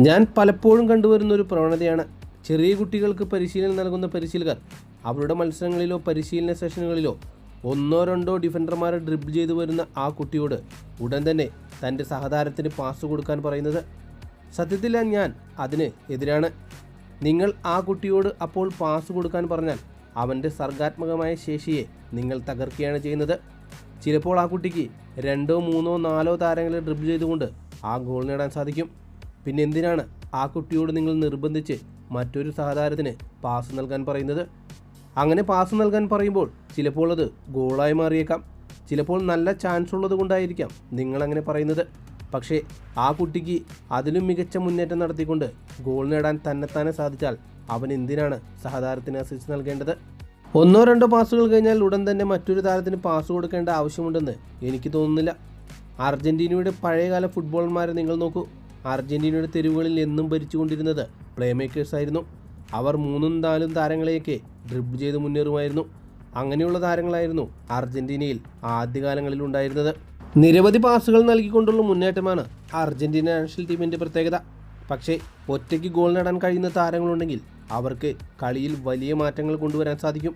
ഞാൻ പലപ്പോഴും കണ്ടുവരുന്ന ഒരു പ്രവണതയാണ് ചെറിയ കുട്ടികൾക്ക് പരിശീലനം നൽകുന്ന പരിശീലകർ അവരുടെ മത്സരങ്ങളിലോ പരിശീലന സെഷനുകളിലോ ഒന്നോ രണ്ടോ ഡിഫൻഡർമാരെ ഡ്രിബിൾ ചെയ്തു വരുന്ന ആ കുട്ടിയോട് ഉടൻ തന്നെ തൻ്റെ സഹതാരത്തിന് പാസ് കൊടുക്കാൻ പറയുന്നത്. സത്യത്തിൽ ഞാൻ അതിന് എതിരാണ്. നിങ്ങൾ ആ കുട്ടിയോട് അപ്പോൾ പാസ് കൊടുക്കാൻ പറഞ്ഞാൽ അവൻ്റെ സർഗാത്മകമായ ശേഷിയെ നിങ്ങൾ തകർക്കുകയാണ് ചെയ്യുന്നത്. ചിലപ്പോൾ ആ കുട്ടിക്ക് 2, 3, 4 താരങ്ങളെ ഡ്രിബിൾ ചെയ്തുകൊണ്ട് ആ ഗോൾ നേടാൻ സാധിക്കും. പിന്നെ എന്തിനാണ് ആ കുട്ടിയോട് നിങ്ങൾ നിർബന്ധിച്ച് മറ്റൊരു സഹതാരത്തിന് പാസ് നൽകാൻ പറയുന്നത്? അങ്ങനെ പാസ് നൽകാൻ പറയുമ്പോൾ ചിലപ്പോൾ അത് ഗോളായി മാറിയേക്കാം. ചിലപ്പോൾ നല്ല ചാൻസ് ഉള്ളത് കൊണ്ടായിരിക്കാം നിങ്ങളങ്ങനെ പറയുന്നത്. പക്ഷേ ആ കുട്ടിക്ക് അതിലും മികച്ച മുന്നേറ്റം നടത്തിക്കൊണ്ട് ഗോൾ നേടാൻ തന്നെത്താനെ സാധിച്ചാൽ അവൻ എന്തിനാണ് സഹതാരത്തിന് അസിസ്റ്റ് നൽകേണ്ടത്? 1, 2 പാസുകൾ കഴിഞ്ഞാൽ ഉടൻ തന്നെ മറ്റൊരു താരത്തിന് പാസ് കൊടുക്കേണ്ട ആവശ്യമുണ്ടെന്ന് എനിക്ക് തോന്നുന്നില്ല. അർജൻറ്റീനയുടെ പഴയകാല ഫുട്ബോളർമാരെ നിങ്ങൾ നോക്കൂ. അർജൻറ്റീനയുടെ തെരുവുകളിൽ എന്നും ഭരിച്ചുകൊണ്ടിരുന്നത് പ്ലേ മേക്കേഴ്സായിരുന്നു. അവർ 3, 4 താരങ്ങളെയൊക്കെ ഡ്രിബിൾ ചെയ്ത് മുന്നേറുമായിരുന്നു. അങ്ങനെയുള്ള താരങ്ങളായിരുന്നു അർജൻറ്റീനയിൽ ആദ്യകാലങ്ങളിൽ ഉണ്ടായിരുന്നത്. നിരവധി പാസുകൾ നൽകിക്കൊണ്ടുള്ള മുന്നേറ്റമാണ് അർജൻറ്റീന നാഷണൽ ടീമിൻ്റെ പ്രത്യേകത. പക്ഷേ ഒറ്റയ്ക്ക് ഗോൾ നേടാൻ കഴിയുന്ന താരങ്ങളുണ്ടെങ്കിൽ അവർക്ക് കളിയിൽ വലിയ മാറ്റങ്ങൾ കൊണ്ടുവരാൻ സാധിക്കും.